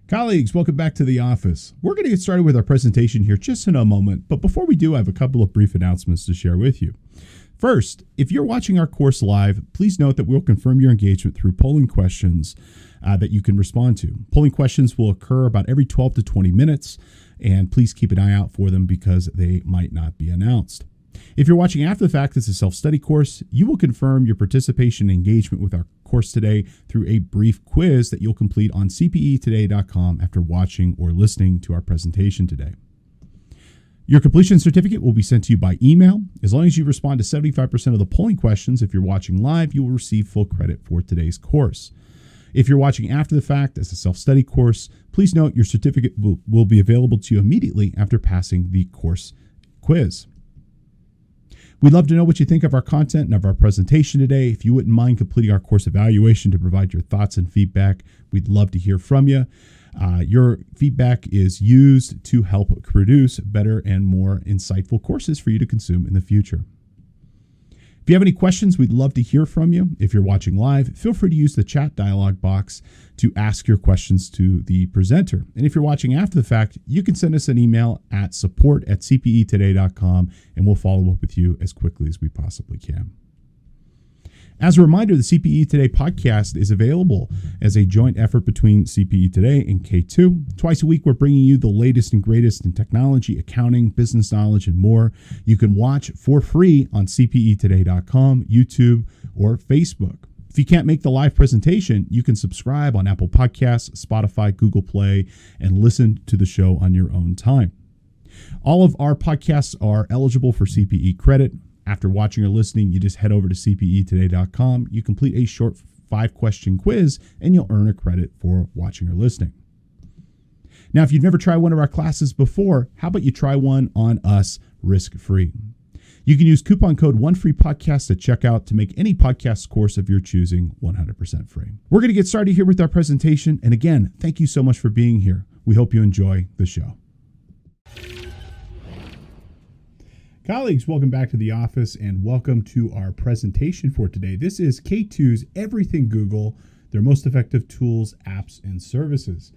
Colleagues, welcome back to the office. We're going to get started with our presentation here just in a moment, but before we do, I have a couple of brief announcements to share with you. First, if you're watching our course live, please note that we'll confirm your engagement through polling questions that you can respond to. Polling questions will occur about every 12 to 20 minutes, and please keep an eye out for them because they might not be announced. If you're watching after the fact, it's a self-study course. You will confirm your participation and engagement with our course today through a brief quiz that you'll complete on cpetoday.com after watching or listening to our presentation today. Your completion certificate will be sent to you by email. As long as you respond to 75% of the polling questions, if you're watching live, you will receive full credit for today's course. If you're watching after the fact as a self-study course, please note your certificate will be available to you immediately after passing the course quiz. We'd love to know what you think of our content and of our presentation today. If you wouldn't mind completing our course evaluation to provide your thoughts and feedback, we'd love to hear from you. Your feedback is used to help produce better and more insightful courses for you to consume in the future. If you have any questions, we'd love to hear from you. If you're watching live, feel free to use the chat dialog box to ask your questions to the presenter. And if you're watching after the fact, you can send us an email at support@cpetoday.com and we'll follow up with you as quickly as we possibly can. As a reminder, the CPE Today podcast is available as a joint effort between CPE Today and K2. Twice a week, we're bringing you the latest and greatest in technology, accounting, business knowledge, and more. You can watch for free on cpetoday.com, YouTube, or Facebook. If you can't make the live presentation, you can subscribe on Apple Podcasts, Spotify, Google Play, and listen to the show on your own time. All of our podcasts are eligible for CPE credit. After watching or listening, you just head over to cpetoday.com. You complete a short 5-question quiz, and you'll earn a credit for watching or listening. Now, if you've never tried one of our classes before, how about you try one on us risk-free? You can use coupon code ONEFREEPODCAST at checkout to make any podcast course of your choosing 100% free. We're going to get started here with our presentation. And again, thank you so much for being here. We hope you enjoy the show. Colleagues, welcome back to the office and welcome to our presentation for today. This is K2's Everything Google, their most effective tools, apps, and services.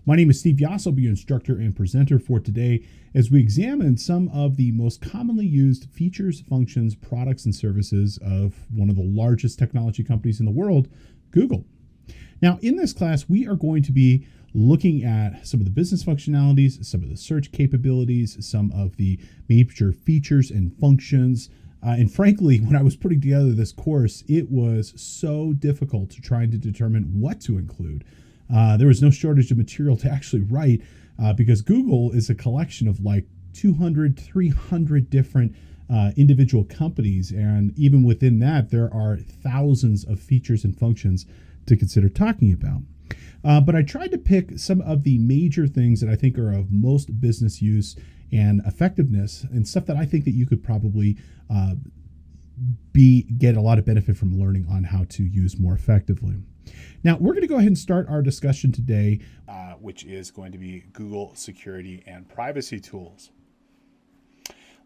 My name is Steve Yoss. I'll be your instructor and presenter for today as we examine some of the most commonly used features, functions, products, and services of one of the largest technology companies in the world, Google. Now, in this class, we are going to be looking at some of the business functionalities, some of the search capabilities, some of the major features and functions. And frankly, when I was putting together this course, it was so difficult to try to determine what to include. There was no shortage of material to actually write because Google is a collection of like 200, 300 different individual companies. And even within that, there are thousands of features and functions to consider talking about. But I tried to pick some of the major things that I think are of most business use and effectiveness and stuff that I think that you could probably get a lot of benefit from learning on how to use more effectively. Now, we're going to go ahead and start our discussion today, which is going to be Google security and privacy tools.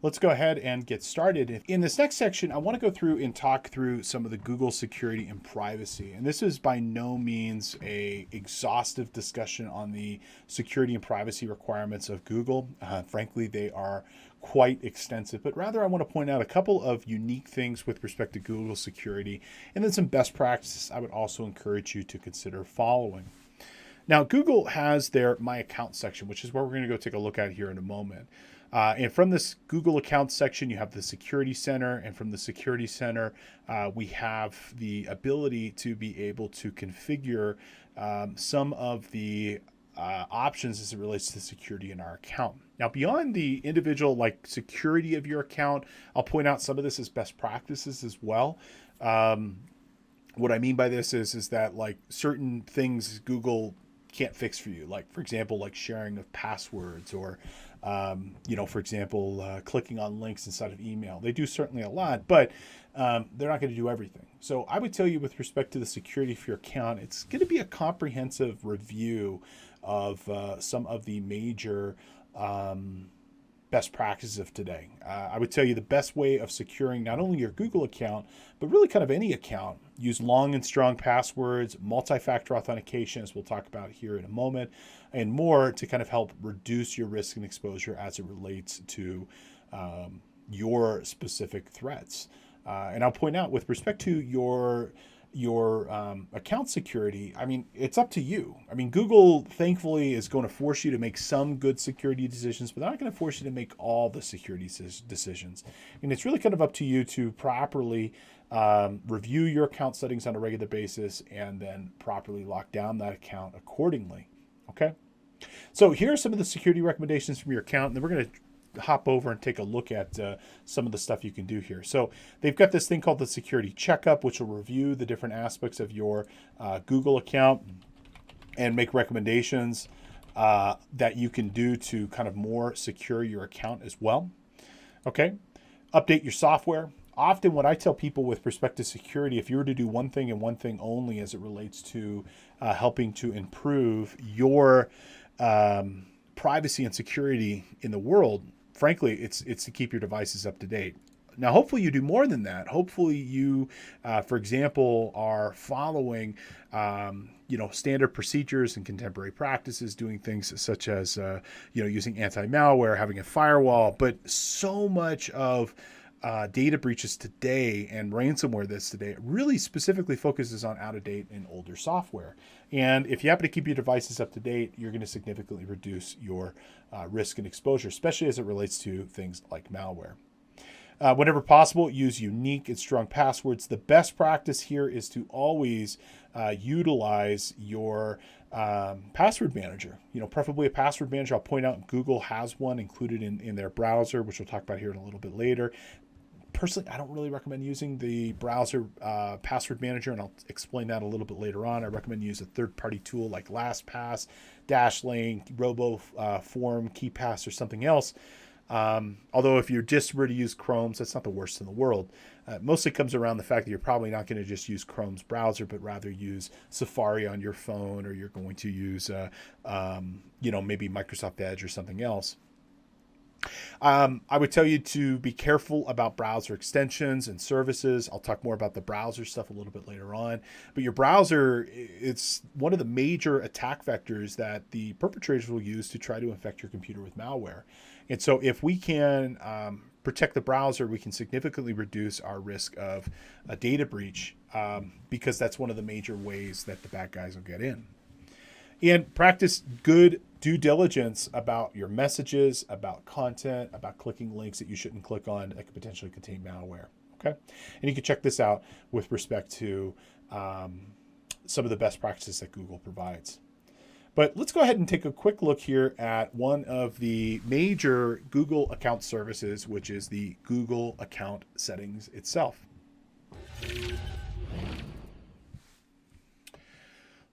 Let's go ahead and get started. In this next section, I want to go through and talk through some of the Google security and privacy. And this is by no means an exhaustive discussion on the security and privacy requirements of Google. Frankly, they are quite extensive, but rather I want to point out a couple of unique things with respect to Google security and then some best practices I would also encourage you to consider following. Now, Google has their My Account section, which is where we're going to go take a look at here in a moment. And from this Google Accounts section, you have the Security Center. And from the Security Center, we have the ability to be able to configure some of the options as it relates to security in our account. Now, beyond the individual security of your account, I'll point out some of this as best practices as well. What I mean by this is that certain things Google can't fix for you. For example, sharing of passwords or, for example, clicking on links inside of email. They do certainly a lot, but they're not going to do everything. So I would tell you with respect to the security of your account, it's going to be a comprehensive review of some of the major best practices of today. I would tell you the best way of securing not only your Google account, but really kind of any account. Use long and strong passwords, multi-factor authentication, as we'll talk about here in a moment, and more to kind of help reduce your risk and exposure as it relates to your specific threats. And I'll point out with respect to your account security, I mean, it's up to you. I mean, Google thankfully is going to force you to make some good security decisions, but they're not going to force you to make all the security decisions. And it's really kind of up to you to properly review your account settings on a regular basis and then properly lock down that account accordingly. Okay. So here are some of the security recommendations from your account, and then we're going to hop over and take a look at some of the stuff you can do here. So they've got this thing called the security checkup, which will review the different aspects of your Google account and make recommendations that you can do to kind of more secure your account as well. Okay. Update your software. Often what I tell people with respect to security, if you were to do one thing and one thing only as it relates to helping to improve your privacy and security in the world, frankly, it's to keep your devices up to date. Now, hopefully you do more than that. Hopefully you, for example, are following, standard procedures and contemporary practices, doing things such as, using anti-malware, having a firewall. But so much of data breaches today and ransomware that's today really specifically focuses on out-of-date and older software. And if you happen to keep your devices up to date, you're going to significantly reduce your risk and exposure, especially as it relates to things like malware. Whenever possible, use unique and strong passwords. The best practice here is to always utilize your password manager, preferably a password manager. I'll point out Google has one included in their browser, which we'll talk about here in a little bit later. Personally, I don't really recommend using the browser password manager, and I'll explain that a little bit later on. I recommend use a third-party tool like LastPass, Dashlane, RoboForm, KeePass, or something else. Although if you just were to use Chrome's, that's not the worst in the world. It mostly comes around the fact that you're probably not going to just use Chrome's browser, but rather use Safari on your phone, or you're going to use, maybe Microsoft Edge or something else. I would tell you to be careful about browser extensions and services. I'll talk more about the browser stuff a little bit later on. But your browser, it's one of the major attack vectors that the perpetrators will use to try to infect your computer with malware. And so if we can protect the browser, we can significantly reduce our risk of a data breach because that's one of the major ways that the bad guys will get in. And practice good due diligence about your messages, about content, about clicking links that you shouldn't click on that could potentially contain malware. Okay. And you can check this out with respect to some of the best practices that Google provides. But let's go ahead and take a quick look here at one of the major Google account services, which is the Google account settings itself.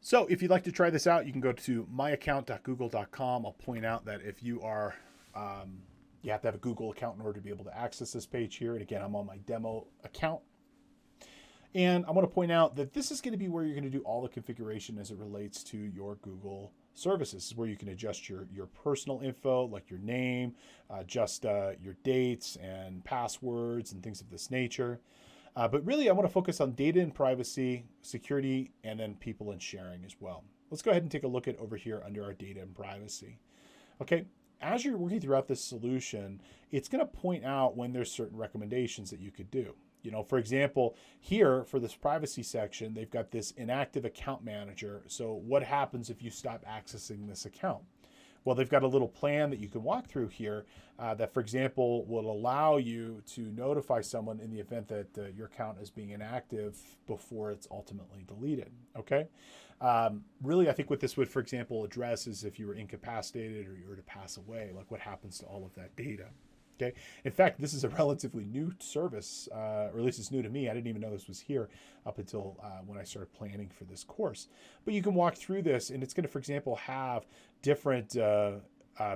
So if you'd like to try this out, you can go to myaccount.google.com. I'll point out that if you are, you have to have a Google account in order to be able to access this page here. And again, I'm on my demo account. And I want to point out that this is going to be where you're going to do all the configuration as it relates to your Google services. This is where you can adjust your personal info, like your name, adjust your dates and passwords and things of this nature. But really, I want to focus on data and privacy, security, and then people and sharing as well. Let's go ahead and take a look at over here under our data and privacy. Okay, as you're working throughout this solution, it's going to point out when there's certain recommendations that you could do. For example, here for this privacy section, they've got this inactive account manager. So what happens if you stop accessing this account? Well, they've got a little plan that you can walk through here that, for example, will allow you to notify someone in the event that your account is being inactive before it's ultimately deleted. Okay. Really, I think what this would, for example, address is if you were incapacitated or you were to pass away, like what happens to all of that data. Okay. In fact, this is a relatively new service, or at least it's new to me. I didn't even know this was here up until when I started planning for this course. But you can walk through this, and it's going to, for example, have different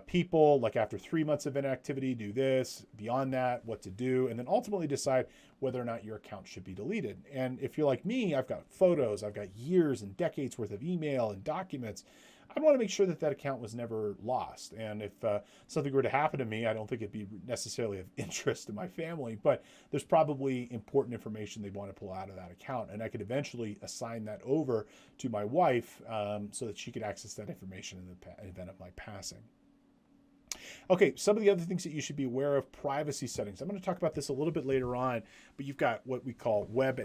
people, like after 3 months of inactivity, do this, beyond that, what to do, and then ultimately decide whether or not your account should be deleted. And if you're like me, I've got photos, I've got years and decades worth of email and documents. I'd want to make sure that that account was never lost. And if something were to happen to me, I don't think it'd be necessarily of interest to my family, but there's probably important information they want to pull out of that account. And I could eventually assign that over to my wife so that she could access that information in the event of my passing. Okay, some of the other things that you should be aware of: privacy settings. I'm going to talk about this a little bit later on, but you've got what we call web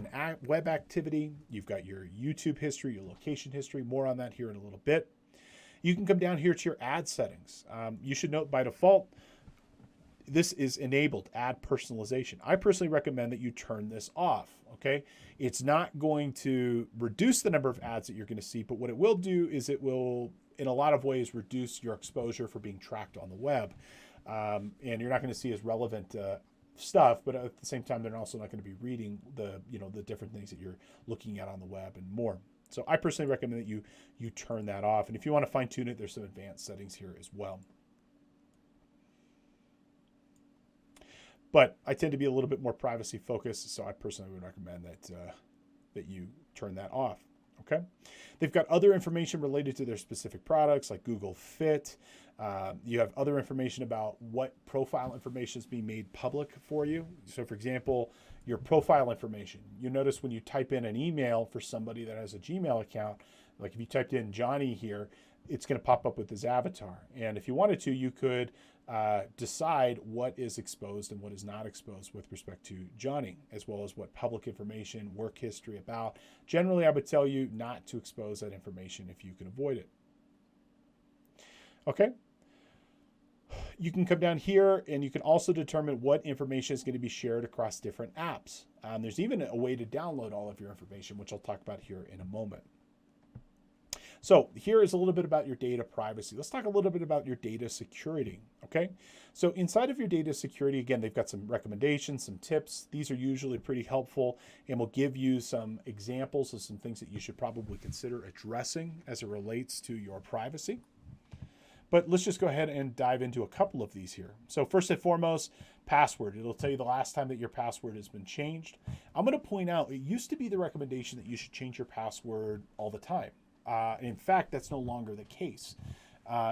activity. You've got your YouTube history, your location history. More on that here in a little bit. You can come down here to your ad settings. You should note by default, this is enabled, ad personalization. I personally recommend that you turn this off, okay? It's not going to reduce the number of ads that you're going to see, but what it will do is it will, in a lot of ways, reduce your exposure for being tracked on the web. And you're not going to see as relevant stuff, but at the same time, they're also not going to be reading the different things that you're looking at on the web and more. So I personally recommend that you turn that off. And if you want to fine tune it, there's some advanced settings here as well. But I tend to be a little bit more privacy focused, so I personally would recommend that you turn that off. Okay. They've got other information related to their specific products, like Google Fit. You have other information about what profile information is being made public for you. So, for example, your profile information. You notice when you type in an email for somebody that has a Gmail account, like if you typed in Johnny here, it's going to pop up with his avatar. And if you wanted to, you could decide what is exposed and what is not exposed with respect to Johnny, as well as what public information, work history about. Generally, I would tell you not to expose that information if you can avoid it. Okay. You can come down here and you can also determine what information is going to be shared across different apps. There's even a way to download all of your information, which I'll talk about here in a moment. So here is a little bit about your data privacy. Let's talk a little bit about your data security, okay? So inside of your data security, again, they've got some recommendations, some tips. These are usually pretty helpful and will give you some examples of some things that you should probably consider addressing as it relates to your privacy. But let's just go ahead and dive into a couple of these here. So first and foremost, password. It'll tell you the last time that your password has been changed. I'm going to point out, it used to be the recommendation that you should change your password all the time. In fact, that's no longer the case.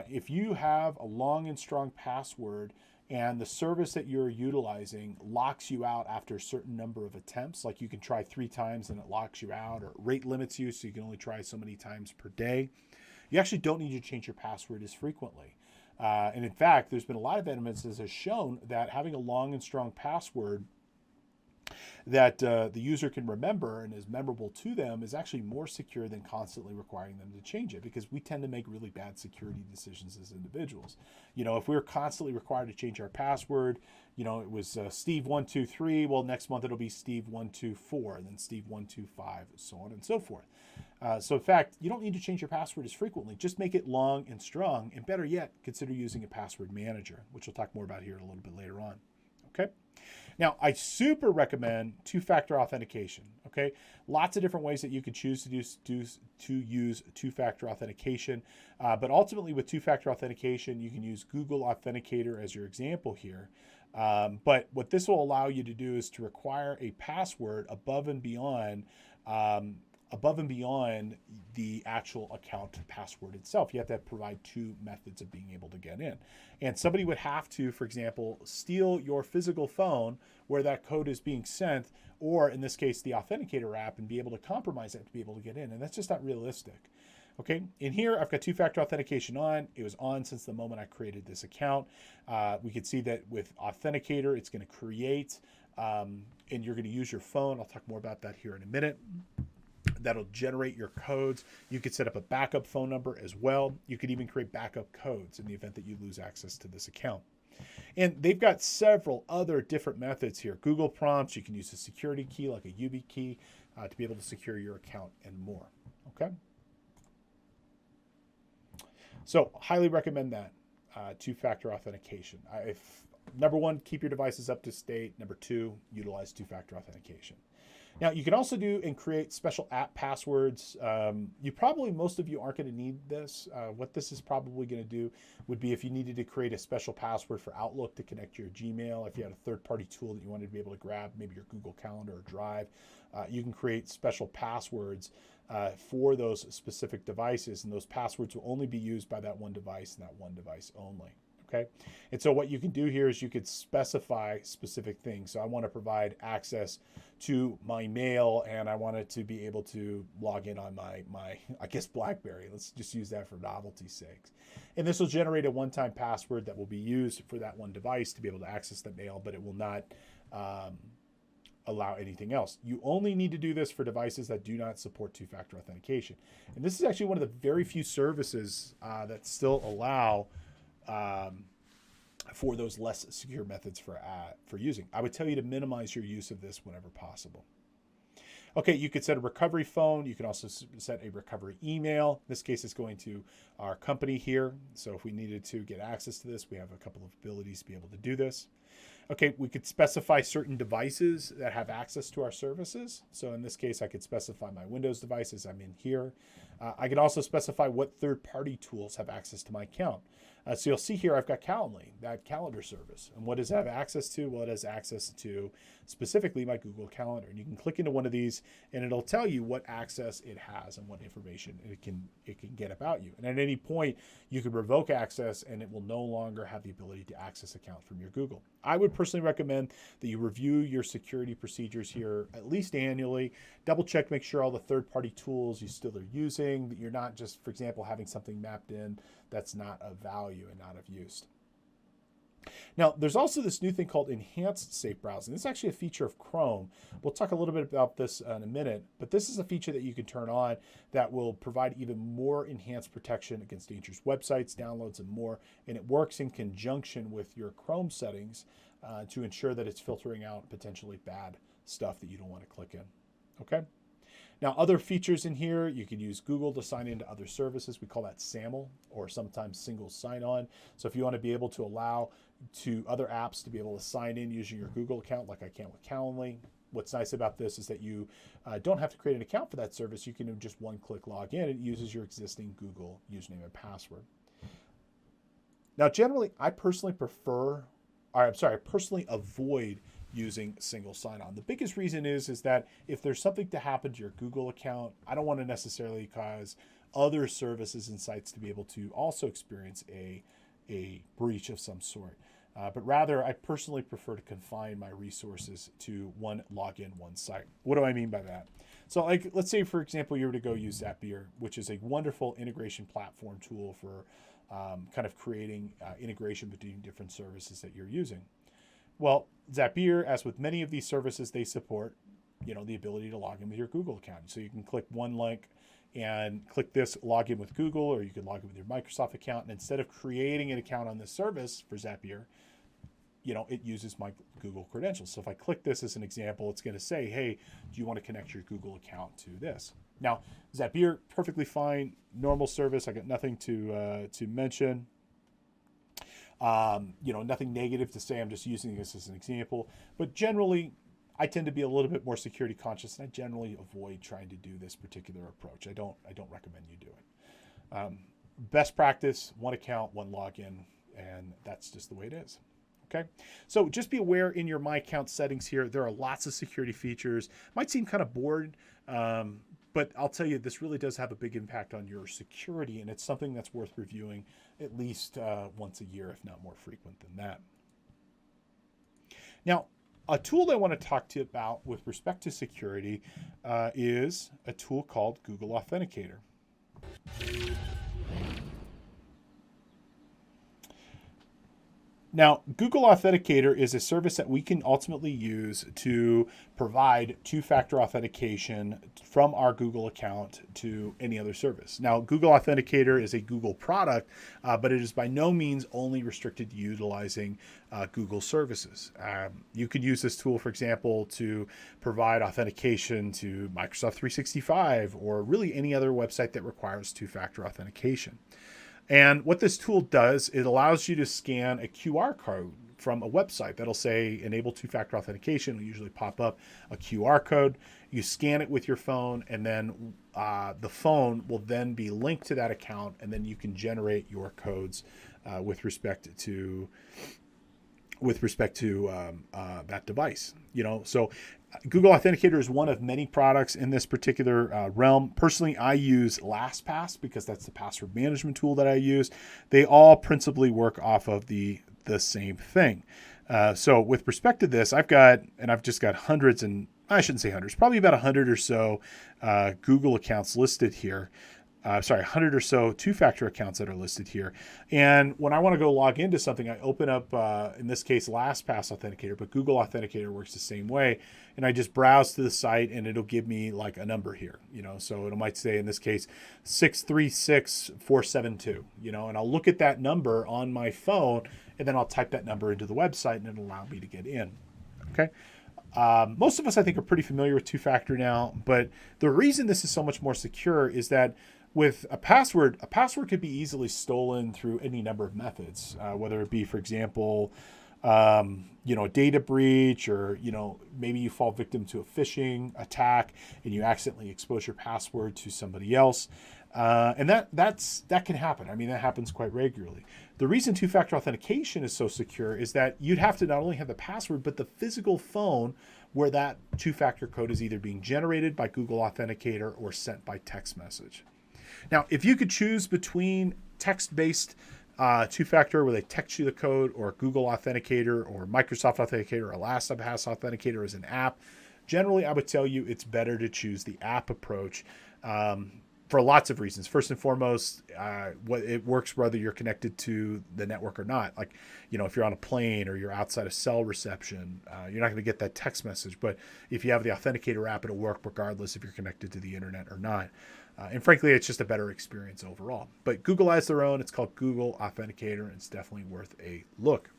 If you have a long and strong password and the service that you're utilizing locks you out after a certain number of attempts, like you can try 3 times and it locks you out, or rate limits you so you can only try so many times per day, you actually don't need to change your password as frequently. And in fact, there's been a lot of evidence that has shown that having a long and strong password that the user can remember and is memorable to them is actually more secure than constantly requiring them to change it, because we tend to make really bad security decisions as individuals. You know, if we're constantly required to change our password, you know, it was Steve123, well, next month it'll be Steve124, and then Steve125, so on and so forth. So in fact, you don't need to change your password as frequently. Just make it long and strong, and better yet, consider using a password manager, which we'll talk more about here a little bit later on. Okay. Now, I super recommend two-factor authentication. Okay, lots of different ways that you could choose to use two-factor authentication, but ultimately with two-factor authentication, you can use Google Authenticator as your example here. But what this will allow you to do is to require a password above and beyond the actual account password itself. You have to provide 2 methods of being able to get in. And somebody would have to, for example, steal your physical phone where that code is being sent, or in this case, the Authenticator app, and be able to compromise that to be able to get in. And that's just not realistic. Okay, in here, I've got two-factor authentication on. It was on since the moment I created this account. We can see that with Authenticator, it's going to create, and you're going to use your phone. I'll talk more about that here in a minute. That'll generate your codes. You could set up a backup phone number as well. You could even create backup codes in the event that you lose access to this account. And they've got several other different methods here. Google prompts, you can use a security key like a YubiKey to be able to secure your account and more. Okay. So highly recommend that two-factor authentication. Number 1, keep your devices up to date. Number 2, utilize two-factor authentication. Now, you can also do and create special app passwords. Most of you aren't going to need this. What this is probably going to do would be if you needed to create a special password for Outlook to connect to your Gmail, if you had a third-party tool that you wanted to be able to grab, maybe your Google Calendar or Drive, you can create special passwords for those specific devices, and those passwords will only be used by that one device and that one device only. Okay, and so what you can do here is you could specify specific things. So I want to provide access to my mail, and I want it to be able to log in on my I guess BlackBerry. Let's just use that for novelty's sake. And this will generate a one-time password that will be used for that one device to be able to access the mail, but it will not allow anything else. You only need to do this for devices that do not support two-factor authentication. And this is actually one of the very few services that still allow for those less secure methods for using. I would tell you to minimize your use of this whenever possible. Okay, you could set a recovery phone. You can also set a recovery email. In this case, it's going to our company here. So if we needed to get access to this, we have a couple of abilities to be able to do this. Okay, we could specify certain devices that have access to our services. So in this case, I could specify my Windows devices. I'm in here. I can also specify what third-party tools have access to my account. So you'll see here I've got Calendly, that calendar service. And what does it have access to? Well, it has access to specifically my Google Calendar. And you can click into one of these and it'll tell you what access it has and what information it can get about you. And at any point, you can revoke access and it will no longer have the ability to access account from your Google. I would personally recommend that you review your security procedures here at least annually. Double check, make sure all the third-party tools you still are using, that you're not just, for example, having something mapped in that's not of value and not of use. Now, there's also this new thing called enhanced safe browsing. This is actually a feature of Chrome. We'll talk a little bit about this in a minute, but this is a feature that you can turn on that will provide even more enhanced protection against dangerous websites, downloads, and more. And it works in conjunction with your Chrome settings to ensure that it's filtering out potentially bad stuff that you don't want to click in. Okay. Now, other features in here, you can use Google to sign into other services. We call that SAML, or sometimes single sign-on. So if you want to be able to allow to other apps to be able to sign in using your Google account, like I can with Calendly, what's nice about this is that you don't have to create an account for that service. You can just one-click log in. It uses your existing Google username and password. Now, generally, I personally avoid using single sign-on. The biggest reason is that if there's something to happen to your Google account, I don't want to necessarily cause other services and sites to be able to also experience a breach of some sort. But rather, I personally prefer to confine my resources to one login, one site. What do I mean by that? So like, let's say, for example, you were to go use Zapier, which is a wonderful integration platform tool for kind of creating integration between different services that you're using. Well, Zapier, as with many of these services, they support, the ability to log in with your Google account. So you can click one link and click this, log in with Google, or you can log in with your Microsoft account. And instead of creating an account on this service for Zapier, it uses my Google credentials. So if I click this as an example, it's going to say, hey, do you want to connect your Google account to this? Now, Zapier, perfectly fine, normal service. I got nothing to mention. Nothing negative to say. I'm just using this as an example. But generally, I tend to be a little bit more security conscious, and I generally avoid trying to do this particular approach. I don't recommend you do it. Best practice: one account, one login, and that's just the way it is. Okay, so just be aware in your My Account settings here, there are lots of security features. Might seem kind of bored, but I'll tell you, this really does have a big impact on your security, and it's something that's worth reviewing at least once a year, if not more frequent than that. Now, a tool that I want to talk to you about with respect to security is a tool called Google Authenticator. Now, Google Authenticator is a service that we can ultimately use to provide two-factor authentication from our Google account to any other service. Now, Google Authenticator is a Google product, but it is by no means only restricted to utilizing Google services. You could use this tool, for example, to provide authentication to Microsoft 365 or really any other website that requires two-factor authentication. And what this tool does, it allows you to scan a QR from a website that'll say enable two-factor authentication. It'll usually pop up a QR code. You scan it with your phone, and then the phone will then be linked to that account, and then you can generate your codes with respect to that device. So Google Authenticator is one of many products in this particular realm. Personally, I use LastPass because that's the password management tool that I use. They all principally work off of the same thing. So with respect to this, I've just got hundreds, and I shouldn't say hundreds, probably about 100 or so Google accounts listed here. 100 or so two-factor accounts that are listed here. And when I want to go log into something, I open up, in this case, LastPass Authenticator, but Google Authenticator works the same way. And I just browse to the site, and it'll give me like a number here, so it might say, in this case, 636472, and I'll look at that number on my phone, and then I'll type that number into the website, and it'll allow me to get in. Okay. Most of us, I think, are pretty familiar with two-factor now, but the reason this is so much more secure is that with a password could be easily stolen through any number of methods, whether it be, for example, a data breach, or, maybe you fall victim to a phishing attack and you accidentally expose your password to somebody else. And that can happen. I mean, that happens quite regularly. The reason two-factor authentication is so secure is that you'd have to not only have the password, but the physical phone where that two-factor code is either being generated by Google Authenticator or sent by text message. Now, if you could choose between text-based two-factor where they text you the code, or Google Authenticator, or Microsoft Authenticator, or LastPass Authenticator as an app, generally I would tell you it's better to choose the app approach for lots of reasons. First and foremost, it works whether you're connected to the network or not. Like, if you're on a plane or you're outside of cell reception, you're not going to get that text message. But if you have the Authenticator app, it'll work regardless if you're connected to the internet or not. And frankly, it's just a better experience overall. But Google has their own. It's called Google Authenticator, and it's definitely worth a look.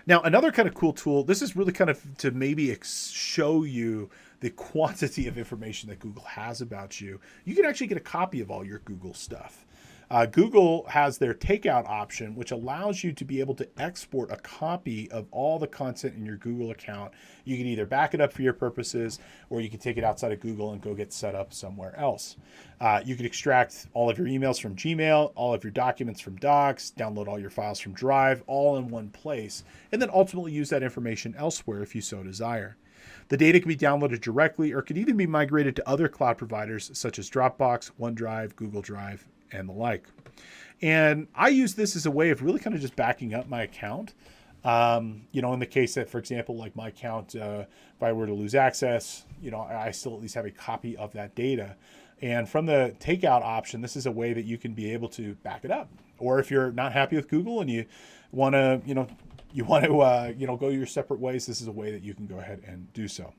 Now, another kind of cool tool, this is really kind of to maybe show you the quantity of information that Google has about you. You can actually get a copy of all your Google stuff. Google has their Takeout option, which allows you to be able to export a copy of all the content in your Google account. You can either back it up for your purposes, or you can take it outside of Google and go get set up somewhere else. You can extract all of your emails from Gmail, all of your documents from Docs, download all your files from Drive, all in one place, and then ultimately use that information elsewhere if you so desire. The data can be downloaded directly, or can even be migrated to other cloud providers such as Dropbox, OneDrive, Google Drive, and the like. And I use this as a way of really kind of just backing up my account. In the case that, for example, like my account, if I were to lose access, I still at least have a copy of that data. And from the Takeout option, this is a way that you can be able to back it up. Or if you're not happy with Google and you want to, go your separate ways, this is a way that you can go ahead and do so.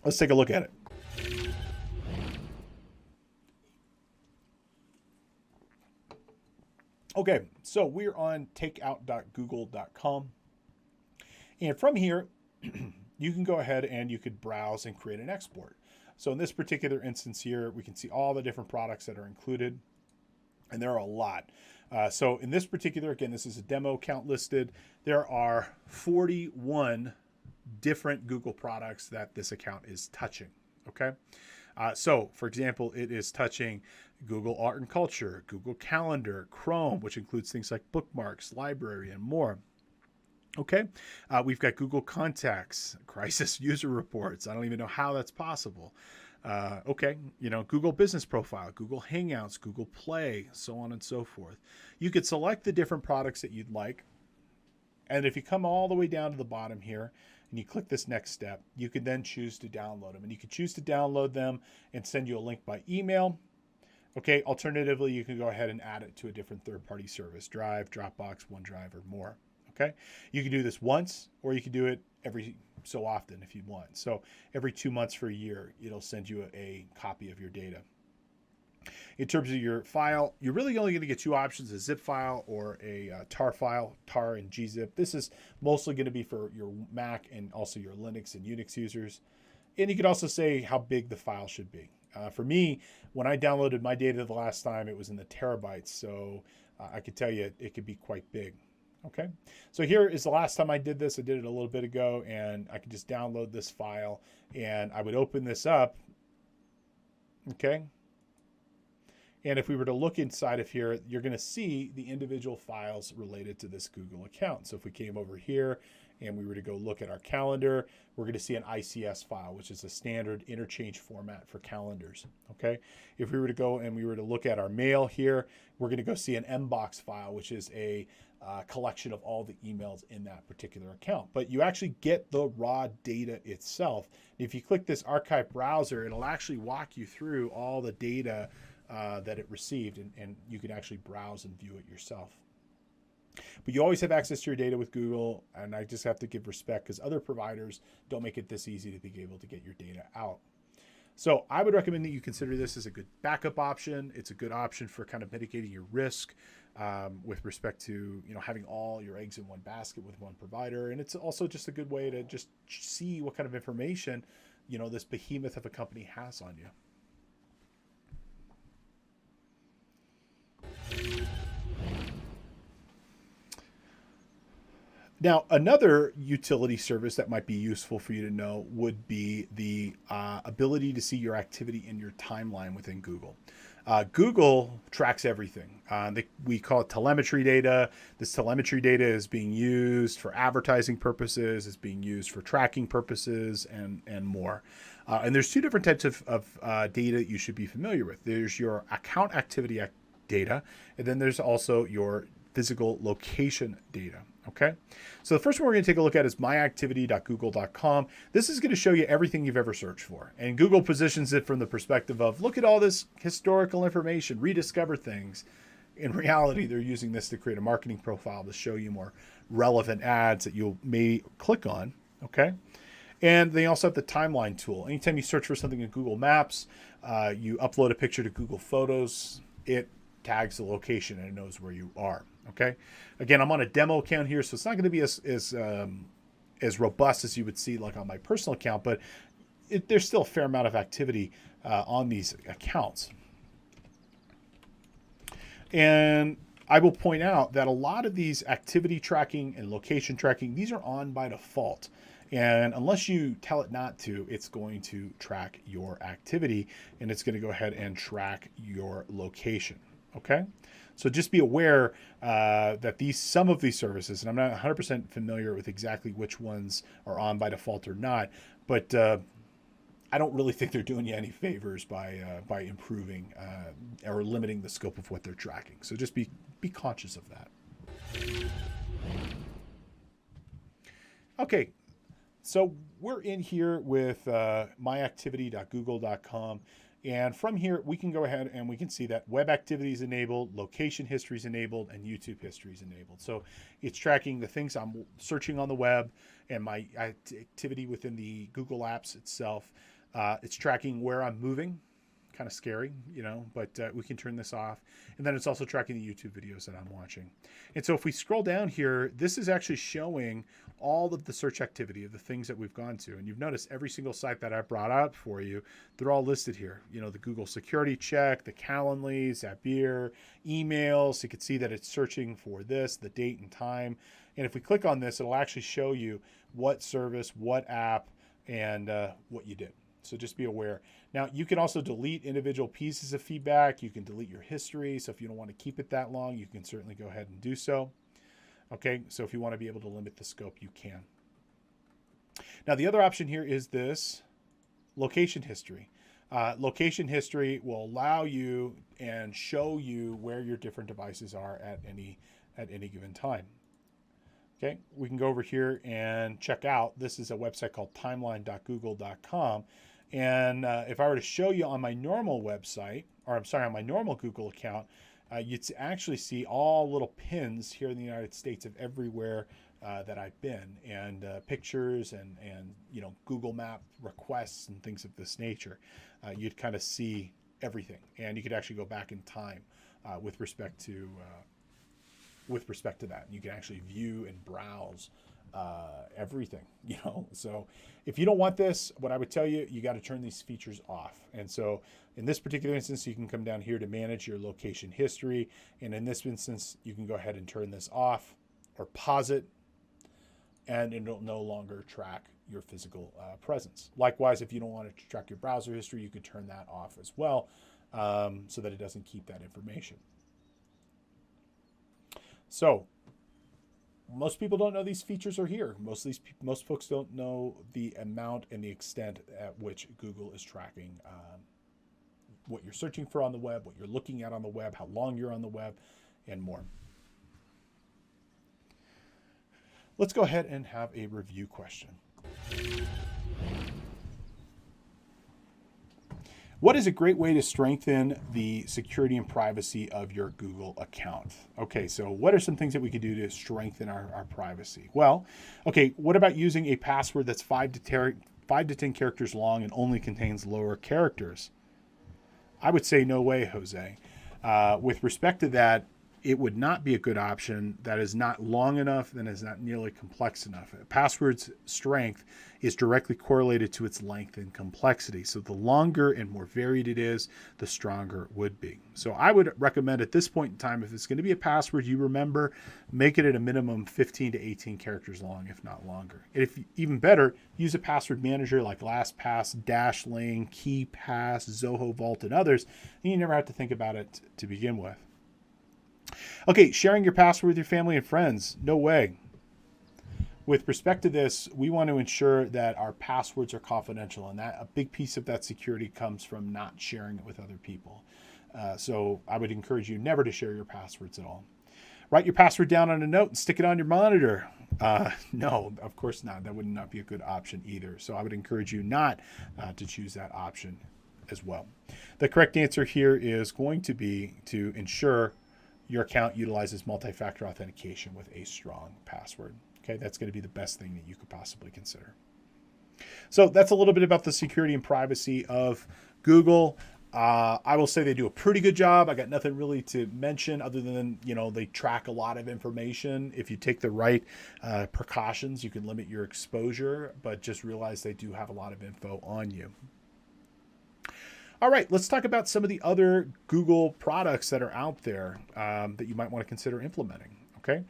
Let's take a look at it. Okay, so we're on takeout.google.com. And from here, you can go ahead and you could browse and create an export. So in this particular instance here, we can see all the different products that are included, and there are a lot. So in this particular, again, this is a demo account listed. There are 41 different Google products that this account is touching, okay? So, for example, it is touching Google Art and Culture, Google Calendar, Chrome, which includes things like bookmarks, library, and more. Okay, we've got Google Contacts, Crisis User Reports. I don't even know how that's possible. Google Business Profile, Google Hangouts, Google Play, so on and so forth. You could select the different products that you'd like. And if you come all the way down to the bottom here and you click this next step, you can then choose to download them. And you can choose to download them and send you a link by email. Okay, alternatively, you can go ahead and add it to a different third-party service, Drive, Dropbox, OneDrive, or more. Okay, you can do this once, or you can do it every so often if you want. So every 2 months for a year, it'll send you a copy of your data. In terms of your file, you're really only going to get two options, a zip file or a tar file, tar and gzip. This is mostly going to be for your Mac and also your Linux and Unix users. And you could also say how big the file should be. For me, when I downloaded my data the last time, it was in the terabytes. So I could tell you it could be quite big. Okay, so here is the last time I did this. I did it a little bit ago, and I could just download this file, and I would open this up. Okay, and if we were to look inside of here, you're going to see the individual files related to this Google account. So if we came over here and we were to go look at our calendar, we're going to see an ICS file, which is a standard interchange format for calendars. Okay. If we were to go and we were to look at our mail here, we're going to go see an mbox file, which is a collection of all the emails in that particular account. But you actually get the raw data itself. If you click this archive browser, it'll actually walk you through all the data that it received, and you can actually browse and view it yourself. But you always have access to your data with Google, and I just have to give respect because other providers don't make it this easy to be able to get your data out. So I would recommend that you consider this as a good backup option. It's a good option for kind of mitigating your risk with respect to having all your eggs in one basket with one provider, and it's also just a good way to just see what kind of information this behemoth of a company has on you. Now, another utility service that might be useful for you to know would be the ability to see your activity in your timeline within Google. Google tracks everything. We call it telemetry data. This telemetry data is being used for advertising purposes, it's being used for tracking purposes, and more. And there's two different types of data you should be familiar with. There's your account activity data, and then there's also your physical location data. Okay, so the first one we're going to take a look at is myactivity.google.com. This is going to show you everything you've ever searched for. And Google positions it from the perspective of, look at all this historical information, rediscover things. In reality, they're using this to create a marketing profile to show you more relevant ads that you may click on. Okay, and they also have the timeline tool. Anytime you search for something in Google Maps, you upload a picture to Google Photos, it tags the location and it knows where you are. Okay. Again, I'm on a demo account here, so it's not going to be as robust as you would see like on my personal account, but there's still a fair amount of activity on these accounts. And I will point out that a lot of these activity tracking and location tracking, these are on by default. And unless you tell it not to, it's going to track your activity and it's going to go ahead and track your location. Okay. So just be aware that some of these services, and I'm not 100% familiar with exactly which ones are on by default or not, but I don't really think they're doing you any favors by improving or limiting the scope of what they're tracking. So just be conscious of that. Okay, so we're in here with myactivity.google.com. And from here, we can go ahead and we can see that web activity is enabled, location history is enabled, and YouTube history is enabled. So it's tracking the things I'm searching on the web and my activity within the Google Apps itself. It's tracking where I'm moving. Kind of scary, but we can turn this off. And then it's also tracking the YouTube videos that I'm watching. And so if we scroll down here, this is actually showing all of the search activity of the things that we've gone to. And you've noticed every single site that I brought up for you, they're all listed here. The Google security check, the Calendly, Zapier, emails. You can see that it's searching for this, the date and time. And if we click on this, it'll actually show you what service, what app, and what you did. So just be aware. Now, you can also delete individual pieces of feedback. You can delete your history. So if you don't want to keep it that long, you can certainly go ahead and do so. Okay, so if you want to be able to limit the scope, you can. Now, the other option here is this location history. Location history will allow you and show you where your different devices are at any given time. Okay, we can go over here and check out. This is a website called timeline.google.com. And if I were to show you on my normal website, or I'm sorry, on my normal Google account, you'd actually see all little pins here in the United States of everywhere that I've been, and pictures and Google Map requests and things of this nature. You'd kind of see everything, and you could actually go back in time with respect to that. You can actually view and browse everything, So if you don't want this, what I would tell you, you got to turn these features off. And so in this particular instance, you can come down here to manage your location history. And in this instance, you can go ahead and turn this off. or pause it, and it'll no longer track your physical presence. Likewise, if you don't want to track your browser history, you could turn that off as well, so that it doesn't keep that information. So most people don't know these features are here. Most folks don't know the amount and the extent at which Google is tracking what you're searching for on the web, what you're looking at on the web, how long you're on the web, and more. Let's go ahead and have a review question. What is a great way to strengthen the security and privacy of your Google account? Okay, so what are some things that we could do to strengthen our privacy? Well, okay, what about using a password that's 5 to 10 characters long and only contains lower characters? I would say no way, Jose. With respect to that, it would not be a good option. That is not long enough and is not nearly complex enough. A password's strength is directly correlated to its length and complexity. So the longer and more varied it is, the stronger it would be. So I would recommend at this point in time, if it's going to be a password you remember, make it at a minimum 15 to 18 characters long, if not longer. And if even better, use a password manager like LastPass, Dashlane, KeyPass, Zoho Vault, and others, and you never have to think about it to begin with. Okay, sharing your password with your family and friends, no way. With respect to this, we want to ensure that our passwords are confidential, and that a big piece of that security comes from not sharing it with other people. So I would encourage you never to share your passwords at all. Write your password down on a note and stick it on your monitor. No, of course not. That would not be a good option either. So I would encourage you not to choose that option as well. The correct answer here is going to be to ensure your account utilizes multi-factor authentication with a strong password. Okay, that's going to be the best thing that you could possibly consider. So that's a little bit about the security and privacy of Google. I will say they do a pretty good job. I got nothing really to mention other than, they track a lot of information. If you take the right precautions, you can limit your exposure, but just realize they do have a lot of info on you. All right, let's talk about some of the other Google products that are out there that you might want to consider implementing. Okay,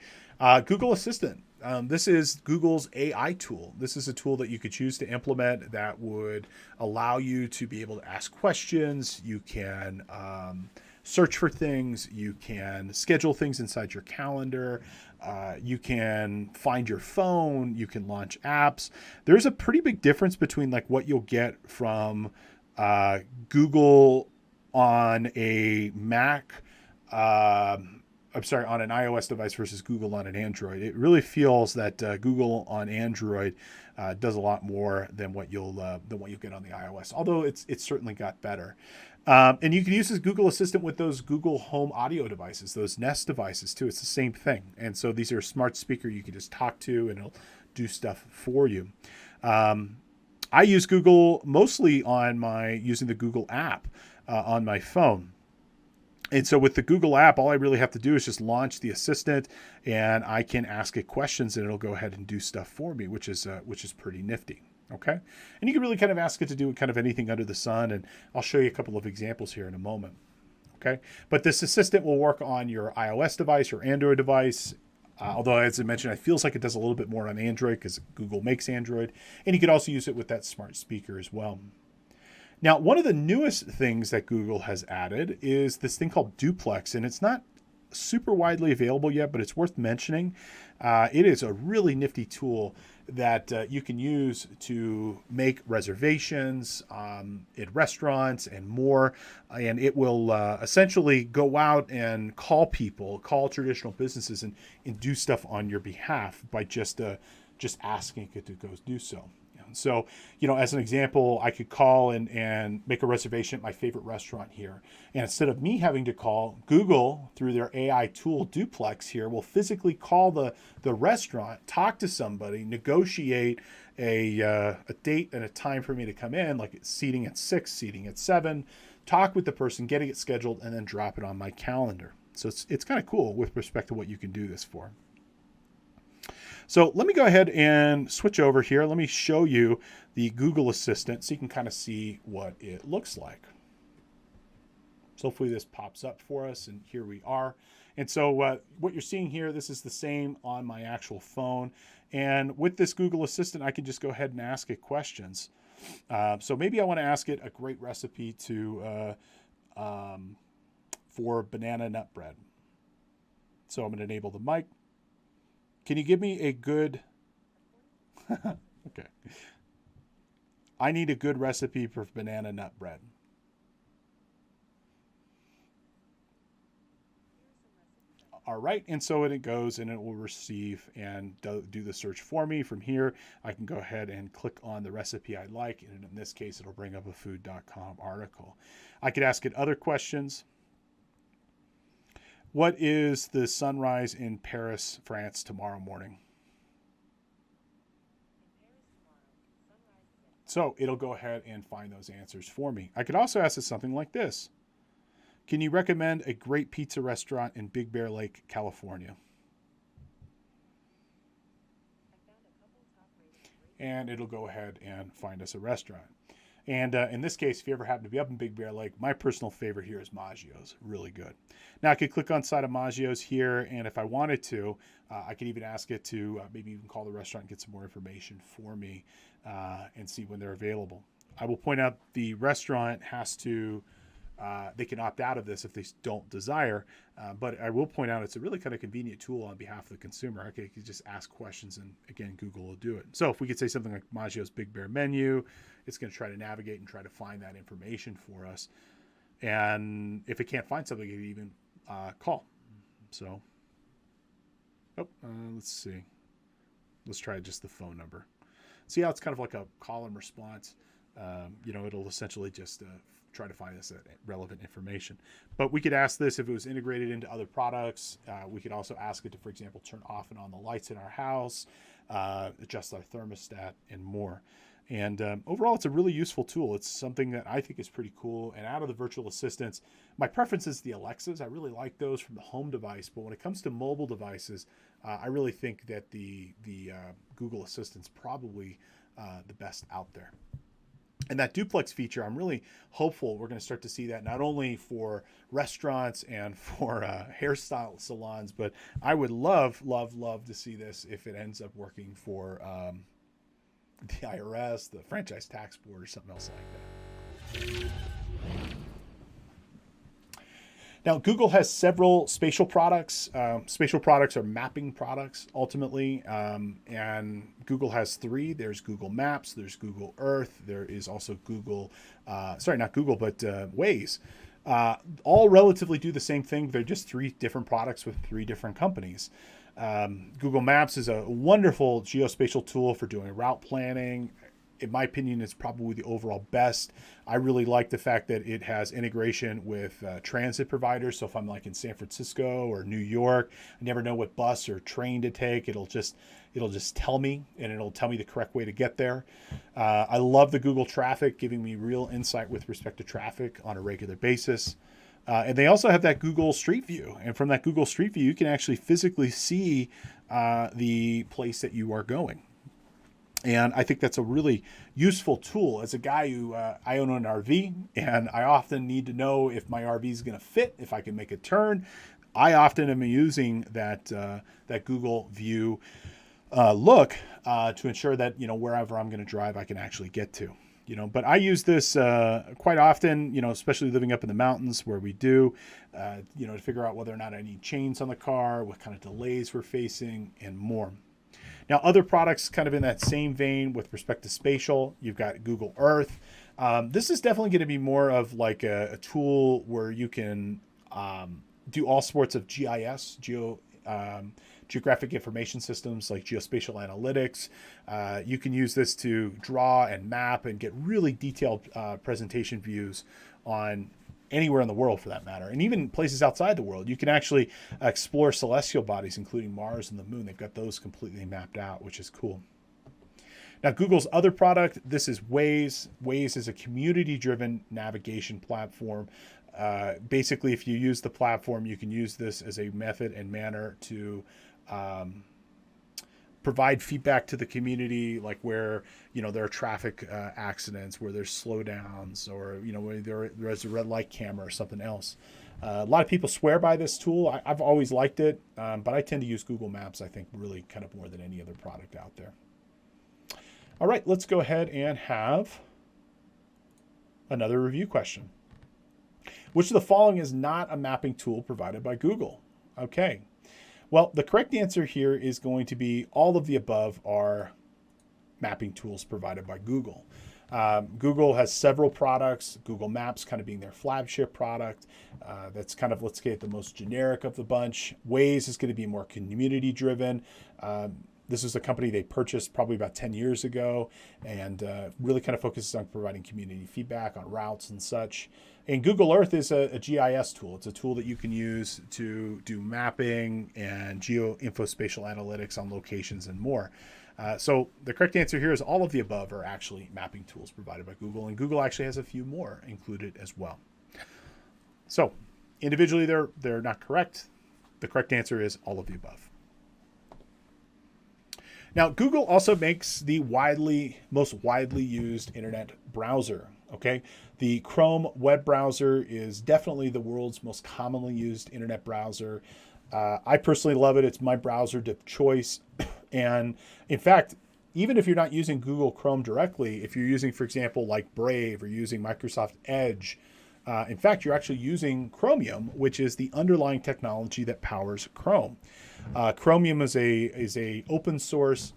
Google Assistant. This is Google's AI tool. This is a tool that you could choose to implement that would allow you to be able to ask questions. You can search for things. You can schedule things inside your calendar. You can find your phone. You can launch apps. There's a pretty big difference between like what you'll get from Google on a Mac, on an iOS device versus Google on an Android. It really feels that Google on Android does a lot more than what you'll get on the iOS. Although it's certainly got better. And you can use this Google Assistant with those Google Home audio devices, those Nest devices too. It's the same thing. And so these are a smart speaker you can just talk to, and it'll do stuff for you. I use Google mostly using the Google app on my phone. And so with the Google app, all I really have to do is just launch the assistant, and I can ask it questions, and it'll go ahead and do stuff for me, which is pretty nifty. Okay, and you can really kind of ask it to do kind of anything under the sun, and I'll show you a couple of examples here in a moment. Okay, but this assistant will work on your iOS device or Android device. Although, as I mentioned, it feels like it does a little bit more on Android because Google makes Android. And you could also use it with that smart speaker as well. Now, one of the newest things that Google has added is this thing called Duplex. And it's not super widely available yet, but it's worth mentioning. It is a really nifty tool that you can use to make reservations at restaurants and more. And it will essentially go out and call traditional businesses and do stuff on your behalf by just asking it to go do so. So, as an example, I could call and make a reservation at my favorite restaurant here. And instead of me having to call, Google, through their AI tool Duplex here, will physically call the restaurant, talk to somebody, negotiate a date and a time for me to come in, like seating at 6, seating at 7, talk with the person, getting it scheduled, and then drop it on my calendar. So it's kind of cool with respect to what you can do this for. So let me go ahead and switch over here. Let me show you the Google Assistant so you can kind of see what it looks like. So hopefully this pops up for us, and here we are. And so what you're seeing here, this is the same on my actual phone. And with this Google Assistant, I can just go ahead and ask it questions. So maybe I want to ask it a great recipe for banana nut bread. So I'm going to enable the mic. Can you give me a good... Okay. I need a good recipe for banana nut bread. All right, and so it goes and it will receive and do the search for me. From here, I can go ahead and click on the recipe I like, and in this case, it'll bring up a food.com article. I could ask it other questions. What is the sunrise in Paris, France tomorrow morning? So it'll go ahead and find those answers for me. I could also ask it something like this. Can you recommend a great pizza restaurant in Big Bear Lake, California? And it'll go ahead and find us a restaurant. And in this case, if you ever happen to be up in Big Bear Lake, my personal favorite here is Maggio's. Really good. Now, I could click on side of Maggio's here, and if I wanted to, I could even ask it to maybe even call the restaurant and get some more information for me and see when they're available. I will point out the restaurant has to... they can opt out of this if they don't desire, but I will point out it's a really kind of convenient tool on behalf of the consumer. Okay, you can just ask questions, and again, Google will do it. So if we could say something like Maggio's Big Bear menu, it's going to try to navigate and try to find that information for us. And if it can't find something, it can even call. So, let's see. Let's try just the phone number. See how it's kind of like a call and response. It'll essentially just try to find us that relevant information. But we could ask this if it was integrated into other products. We could also ask it to, for example, turn off and on the lights in our house, adjust our thermostat, and more. And overall, it's a really useful tool. It's something that I think is pretty cool. And out of the virtual assistants, my preference is the Alexas. I really like those from the home device. But when it comes to mobile devices, I really think that the Google Assistant's probably the best out there. And that duplex feature, I'm really hopeful we're going to start to see that not only for restaurants and for hairstyle salons, but I would love to see this if it ends up working for the IRS, the Franchise Tax Board, or something else like that. Now, Google has several spatial products. Spatial products are mapping products, ultimately. And Google has three. There's Google Maps. There's Google Earth. There is also Waze. All relatively do the same thing. They're just three different products with three different companies. Google Maps is a wonderful geospatial tool for doing route planning. In my opinion, it's probably the overall best. I really like the fact that it has integration with transit providers. So if I'm like in San Francisco or New York, I never know what bus or train to take. It'll just tell me, and it'll tell me the correct way to get there. I love the Google Traffic, giving me real insight with respect to traffic on a regular basis. And they also have that Google Street View. And from that Google Street View, you can actually physically see the place that you are going. And I think that's a really useful tool. As a guy who, I own an RV, and I often need to know if my RV is going to fit, if I can make a turn. I often am using that Google View look to ensure that, wherever I'm going to drive, I can actually get to. But I use this quite often, especially living up in the mountains where we do, to figure out whether or not I need chains on the car, what kind of delays we're facing, and more. Now, other products kind of in that same vein with respect to spatial, you've got Google Earth. This is definitely going to be more of like a tool where you can do all sorts of GIS, geographic information systems like geospatial analytics. You can use this to draw and map and get really detailed presentation views on anywhere in the world, for that matter, and even places outside the world. You can actually explore celestial bodies, including Mars and the Moon. They've got those completely mapped out, which is cool. Now, Google's other product, this is Waze. Waze is a community-driven navigation platform. Basically, if you use the platform, you can use this as a method and manner to provide feedback to the community, like where, there are traffic accidents, where there's slowdowns, or, where there's a red light camera or something else. A lot of people swear by this tool. I've always liked it, but I tend to use Google Maps, I think, really kind of more than any other product out there. All right, let's go ahead and have another review question. Which of the following is not a mapping tool provided by Google? Okay. Well, the correct answer here is going to be all of the above are mapping tools provided by Google. Google has several products, Google Maps kind of being their flagship product. That's kind of, let's get the most generic of the bunch. Waze is going to be more community driven. This is a company they purchased probably about 10 years ago, and really kind of focuses on providing community feedback on routes and such. And Google Earth is a GIS tool. It's a tool that you can use to do mapping and geoinfospatial analytics on locations and more. So the correct answer here is all of the above are actually mapping tools provided by Google, and Google actually has a few more included as well. So individually, they're not correct. The correct answer is all of the above. Now, Google also makes the most widely used internet browser. Okay, the Chrome web browser is definitely the world's most commonly used internet browser. I personally love it. It's my browser of choice. And in fact, even if you're not using Google Chrome directly, if you're using, for example, like Brave or using Microsoft Edge, in fact, you're actually using Chromium, which is the underlying technology that powers Chrome. Chromium is a open source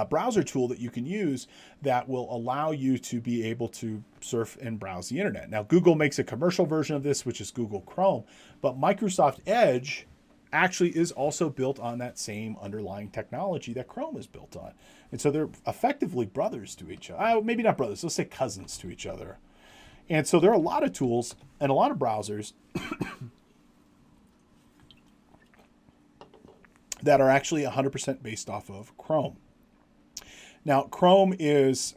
browser tool that you can use that will allow you to be able to surf and browse the internet. Now, Google makes a commercial version of this, which is Google Chrome, but Microsoft Edge actually is also built on that same underlying technology that Chrome is built on. And so they're effectively brothers to each other. Maybe not brothers, let's say cousins to each other. And so there are a lot of tools and a lot of browsers that are actually 100% based off of Chrome. Now, Chrome is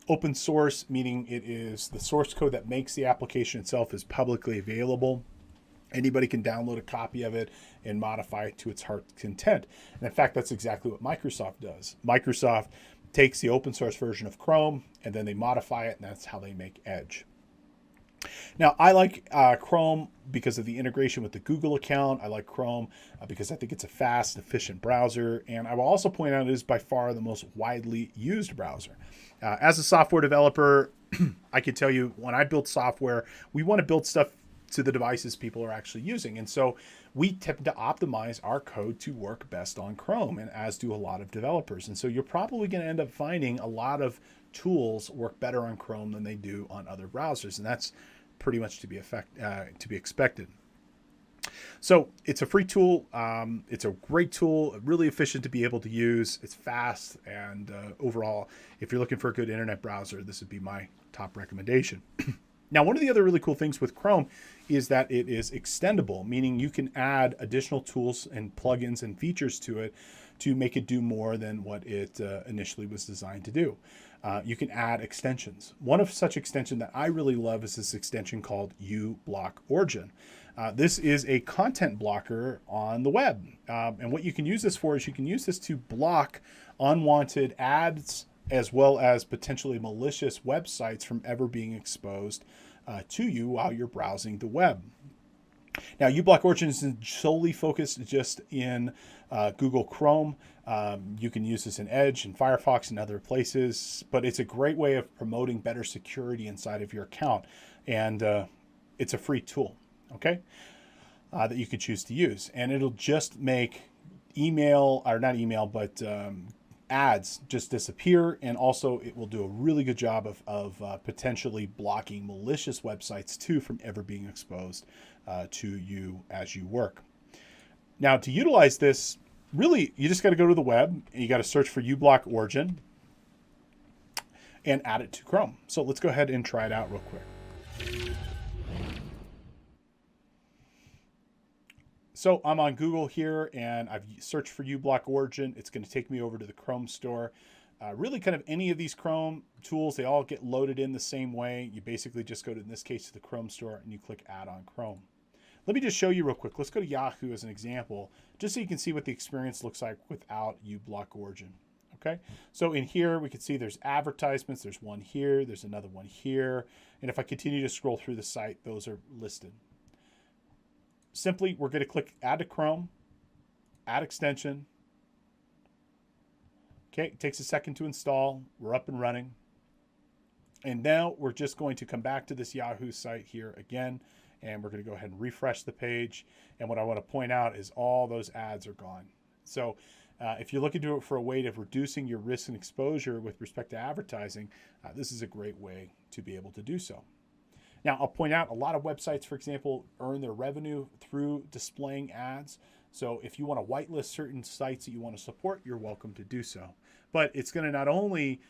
open source, meaning it is the source code that makes the application itself is publicly available. Anybody can download a copy of it and modify it to its heart's content. And in fact, that's exactly what Microsoft does. Microsoft takes the open source version of Chrome and then they modify it, and that's how they make Edge. Now, I like Chrome because of the integration with the Google account. I like Chrome because I think it's a fast, efficient browser. And I will also point out it is by far the most widely used browser. As a software developer, I can tell you when I build software, we want to build stuff to the devices people are actually using. And so we tend to optimize our code to work best on Chrome, and as do a lot of developers. And so you're probably going to end up finding a lot of tools work better on Chrome than they do on other browsers. And that's pretty much to be expected. So it's a free tool. It's a great tool, really efficient to be able to use. It's fast, and overall, if you're looking for a good internet browser, this would be my top recommendation. Now, one of the other really cool things with Chrome is that it is extendable, meaning you can add additional tools and plugins and features to it to make it do more than what it initially was designed to do. You can add extensions. One of such extension that I really love is this extension called uBlock Origin. This is a content blocker on the web. And what you can use this for is you can use this to block unwanted ads as well as potentially malicious websites from ever being exposed to you while you're browsing the web. Now, uBlock Origin is solely focused just in Google Chrome. You can use this in Edge and Firefox and other places, but it's a great way of promoting better security inside of your account. And it's a free tool, okay, that you could choose to use. And it'll just make ads just disappear. And also it will do a really good job of potentially blocking malicious websites too from ever being exposed to you as you work. Now, to utilize this, really, you just got to go to the web and you got to search for uBlock Origin and add it to Chrome. So let's go ahead and try it out real quick. So I'm on Google here and I've searched for uBlock Origin. It's going to take me over to the Chrome store. Really kind of any of these Chrome tools, they all get loaded in the same way. You basically just go to, in this case, to the Chrome store and you click Add on Chrome. Let me just show you real quick. Let's go to Yahoo as an example, just so you can see what the experience looks like without uBlock Origin. Okay, so in here we can see there's advertisements. There's one here. There's another one here. And if I continue to scroll through the site, those are listed. Simply, we're going to click Add to Chrome, Add Extension. Okay, it takes a second to install. We're up and running. And now we're just going to come back to this Yahoo site here again, and we're going to go ahead and refresh the page. And what I want to point out is all those ads are gone. So if you're looking to it for a way of reducing your risk and exposure with respect to advertising, this is a great way to be able to do so. Now, I'll point out a lot of websites, for example, earn their revenue through displaying ads. So if you want to whitelist certain sites that you want to support, you're welcome to do so. But it's going to not only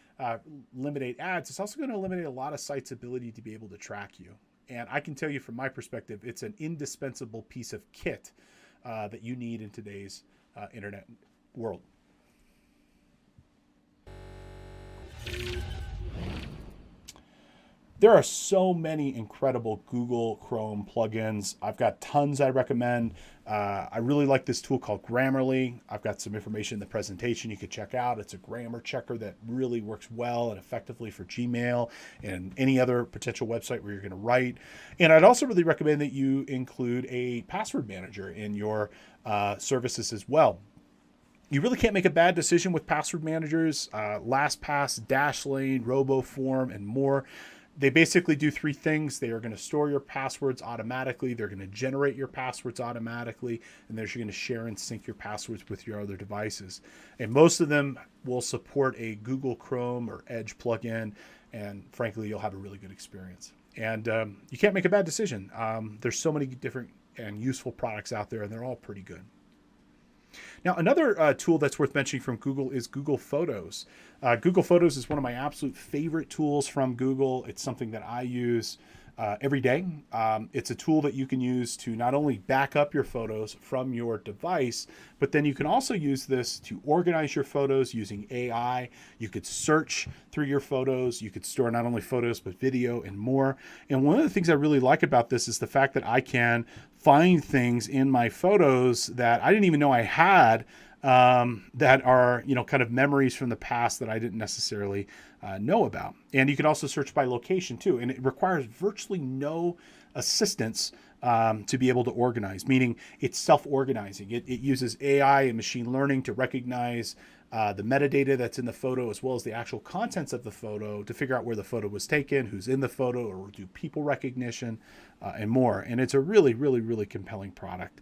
eliminate ads, it's also going to eliminate a lot of sites' ability to be able to track you. And I can tell you from my perspective, it's an indispensable piece of kit that you need in today's internet world. There are so many incredible Google Chrome plugins. I've got tons I recommend. I really like this tool called Grammarly. I've got some information in the presentation you could check out. It's a grammar checker that really works well and effectively for Gmail and any other potential website where you're going to write. And I'd also really recommend that you include a password manager in your services as well. You really can't make a bad decision with password managers. LastPass, Dashlane, RoboForm, and more. They basically do three things. They are going to store your passwords automatically. They're going to generate your passwords automatically. And they're going to share and sync your passwords with your other devices. And most of them will support a Google Chrome or Edge plugin. And frankly, you'll have a really good experience. And you can't make a bad decision. There's so many different and useful products out there, and they're all pretty good. Now, another tool that's worth mentioning from Google is Google Photos. Google Photos is one of my absolute favorite tools from Google. It's something that I use every day. It's a tool that you can use to not only back up your photos from your device, but then you can also use this to organize your photos using AI. You could search through your photos. You could store not only photos, but video and more. And one of the things I really like about this is the fact that I can find things in my photos that I didn't even know I had, that are, kind of memories from the past that I didn't necessarily know about. And you can also search by location too. And it requires virtually no assistance to be able to organize, meaning it's self-organizing. It uses AI and machine learning to recognize the metadata that's in the photo, as well as the actual contents of the photo, to figure out where the photo was taken, who's in the photo, or do people recognition, and more. And it's a really, really, really compelling product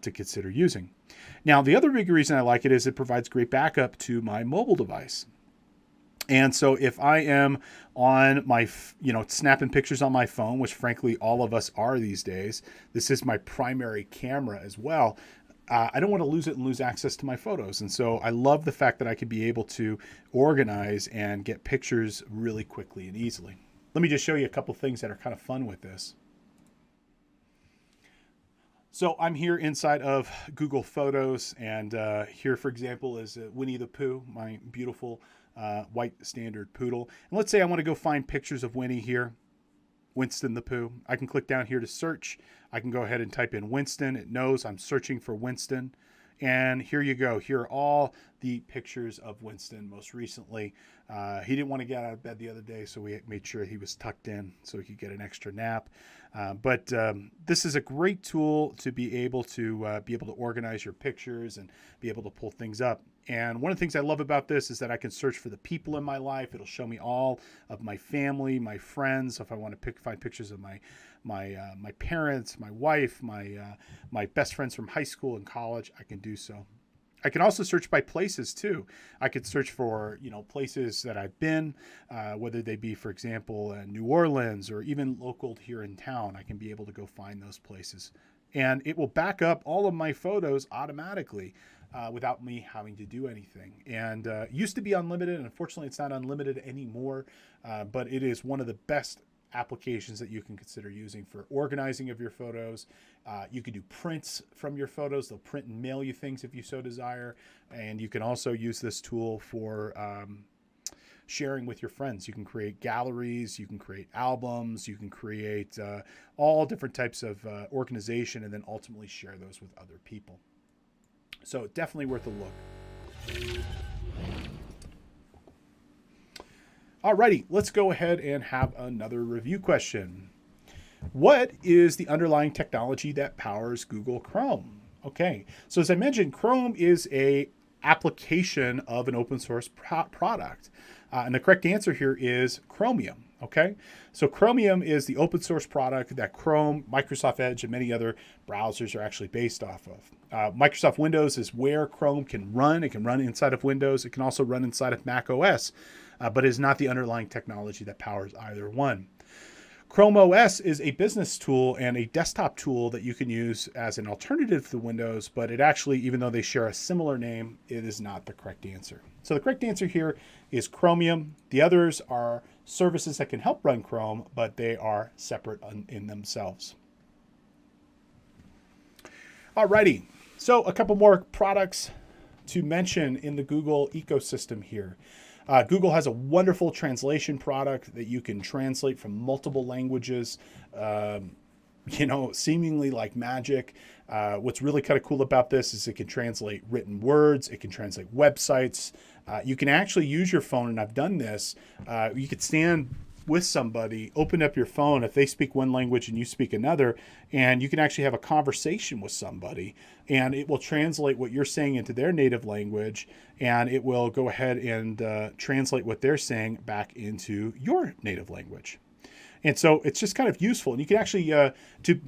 to consider using. Now, the other big reason I like it is it provides great backup to my mobile device. And so if I am on my, snapping pictures on my phone, which frankly all of us are these days, this is my primary camera as well. I don't want to lose it and lose access to my photos. And so I love the fact that I can be able to organize and get pictures really quickly and easily. Let me just show you a couple things that are kind of fun with this. So I'm here inside of Google Photos, and here, for example, is Winnie the Pooh, my beautiful white standard poodle. And let's say I want to go find pictures of Winnie here, Winston the Pooh. I can click down here to search. I can go ahead and type in Winston. It knows I'm searching for Winston. And here you go. Here are all the pictures of Winston most recently. He didn't want to get out of bed the other day, so we made sure he was tucked in so he could get an extra nap. But this is a great tool to be able to organize your pictures and be able to pull things up. And one of the things I love about this is that I can search for the people in my life. It'll show me all of my family, my friends. So if I want to find pictures of my parents, my wife, my best friends from high school and college, I can do so. I can also search by places too. I could search for, places that I've been, whether they be, for example, New Orleans or even local here in town. I can be able to go find those places. And it will back up all of my photos automatically without me having to do anything. And it used to be unlimited, and unfortunately it's not unlimited anymore, but it is one of the best applications that you can consider using for organizing of your photos. You can do prints from your photos. They'll print and mail you things if you so desire. And you can also use this tool for sharing with your friends. You can create galleries, you can create albums, you can create all different types of organization, and then ultimately share those with other people. So definitely worth a look. Alrighty, let's go ahead and have another review question. What is the underlying technology that powers Google Chrome? Okay, so as I mentioned, Chrome is a application of an open source product. And the correct answer here is Chromium. Okay, so Chromium is the open source product that Chrome, Microsoft Edge, and many other browsers are actually based off of. Microsoft Windows is where Chrome can run. It can run inside of Windows. It can also run inside of Mac OS, but it is not the underlying technology that powers either one. Chrome OS is a business tool and a desktop tool that you can use as an alternative to Windows, but it actually, even though they share a similar name, it is not the correct answer. So the correct answer here is Chromium. The others are services that can help run Chrome, but they are separate in themselves. Alrighty, so a couple more products to mention in the Google ecosystem here. Google has a wonderful translation product that you can translate from multiple languages, seemingly like magic. What's really kind of cool about this is it can translate written words. It can translate websites. You can actually use your phone, and I've done this. You could stand with somebody, open up your phone if they speak one language and you speak another, and you can actually have a conversation with somebody, and it will translate what you're saying into their native language, and it will go ahead and translate what they're saying back into your native language. And so it's just kind of useful. And you can actually,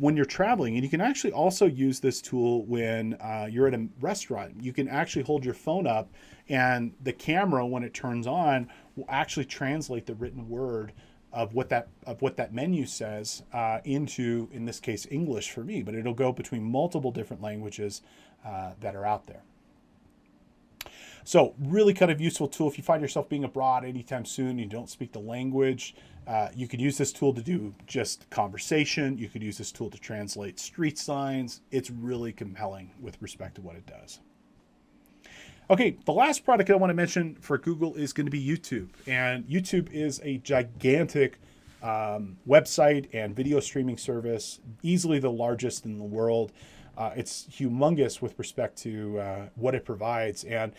when you're traveling, and you can actually also use this tool when you're at a restaurant. You can actually hold your phone up, and the camera, when it turns on, will actually translate the written word of what that menu says into, in this case, English for me. But it'll go between multiple different languages that are out there. So really kind of useful tool if you find yourself being abroad anytime soon and you don't speak the language. You could use this tool to do just conversation. You could use this tool to translate street signs. It's really compelling with respect to what it does. Okay, the last product I want to mention for Google is going to be YouTube. And YouTube is a gigantic website and video streaming service, easily the largest in the world. It's humongous with respect to what it provides. And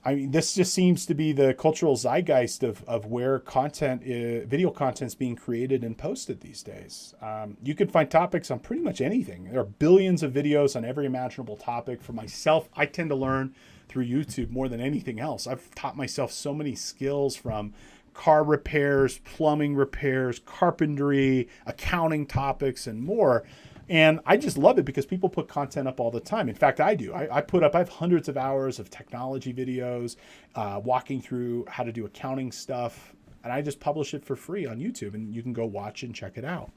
I mean, this just seems to be the cultural zeitgeist of where video content is being created and posted these days. You can find topics on pretty much anything. There are billions of videos on every imaginable topic. For myself, I tend to learn through YouTube more than anything else. I've taught myself so many skills, from car repairs, plumbing repairs, carpentry, accounting topics, and more. And I just love it because people put content up all the time. In fact, I do. I have hundreds of hours of technology videos, walking through how to do accounting stuff, and I just publish it for free on YouTube, and you can go watch and check it out.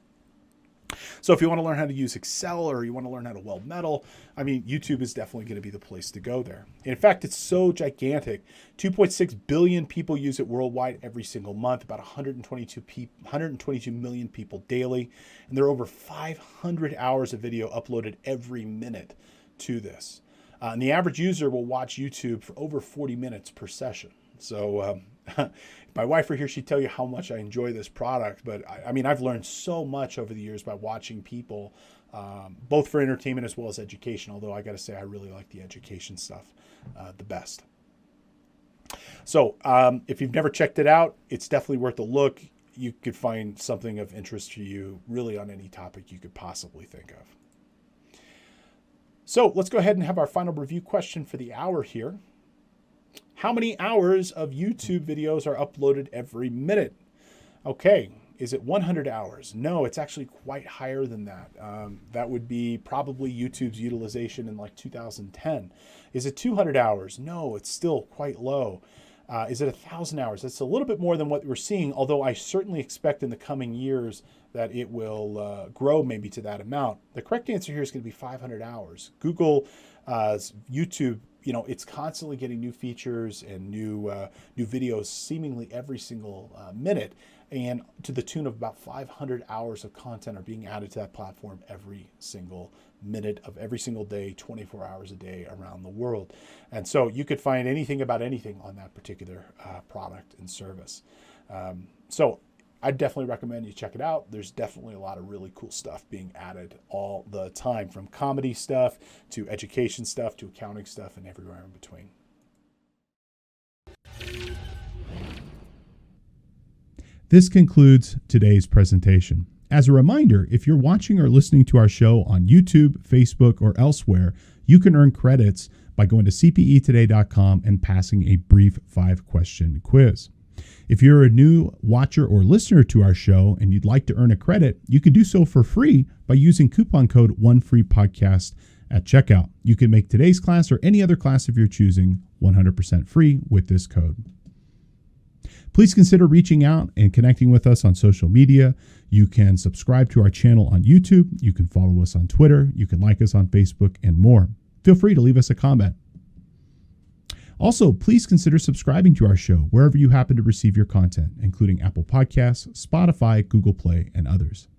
So if you want to learn how to use Excel, or you want to learn how to weld metal, I mean, YouTube is definitely going to be the place to go there. In fact, it's so gigantic. 2.6 billion people use it worldwide every single month, about 122 million people daily. And there are over 500 hours of video uploaded every minute to this. And the average user will watch YouTube for over 40 minutes per session. So if my wife were here, she'd tell you how much I enjoy this product. But I mean, I've learned so much over the years by watching people, both for entertainment as well as education. Although I got to say, I really like the education stuff the best. So if you've never checked it out, it's definitely worth a look. You could find something of interest to you really on any topic you could possibly think of. So let's go ahead and have our final review question for the hour here. How many hours of YouTube videos are uploaded every minute? Okay, is it 100 hours? No, it's actually quite higher than that. That would be probably YouTube's utilization in like 2010. Is it 200 hours? No, it's still quite low. Is it 1,000 hours? It's a little bit more than what we're seeing, although I certainly expect in the coming years that it will grow maybe to that amount. The correct answer here is going to be 500 hours. Google's YouTube, it's constantly getting new features and new videos seemingly every single minute. and to the tune of about 500 hours of content are being added to that platform every single minute of every single day, 24 hours a day around the world. And so you could find anything about anything on that particular product and service. So I definitely recommend you check it out. There's definitely a lot of really cool stuff being added all the time, from comedy stuff to education stuff to accounting stuff and everywhere in between. This concludes today's presentation. As a reminder, if you're watching or listening to our show on YouTube, Facebook, or elsewhere, you can earn credits by going to cpetoday.com and passing a brief 5-question quiz. If you're a new watcher or listener to our show and you'd like to earn a credit, you can do so for free by using coupon code ONEFREEPODCAST at checkout. You can make today's class or any other class of your choosing 100% free with this code. Please consider reaching out and connecting with us on social media. You can subscribe to our channel on YouTube. You can follow us on Twitter. You can like us on Facebook and more. Feel free to leave us a comment. Also, please consider subscribing to our show wherever you happen to receive your content, including Apple Podcasts, Spotify, Google Play, and others.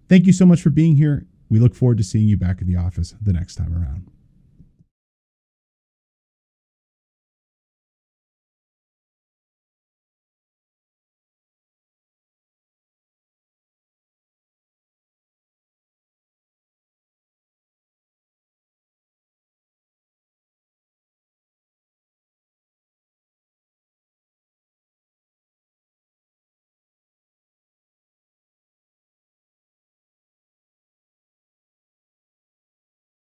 Thank you so much for being here. We look forward to seeing you back at the office the next time around.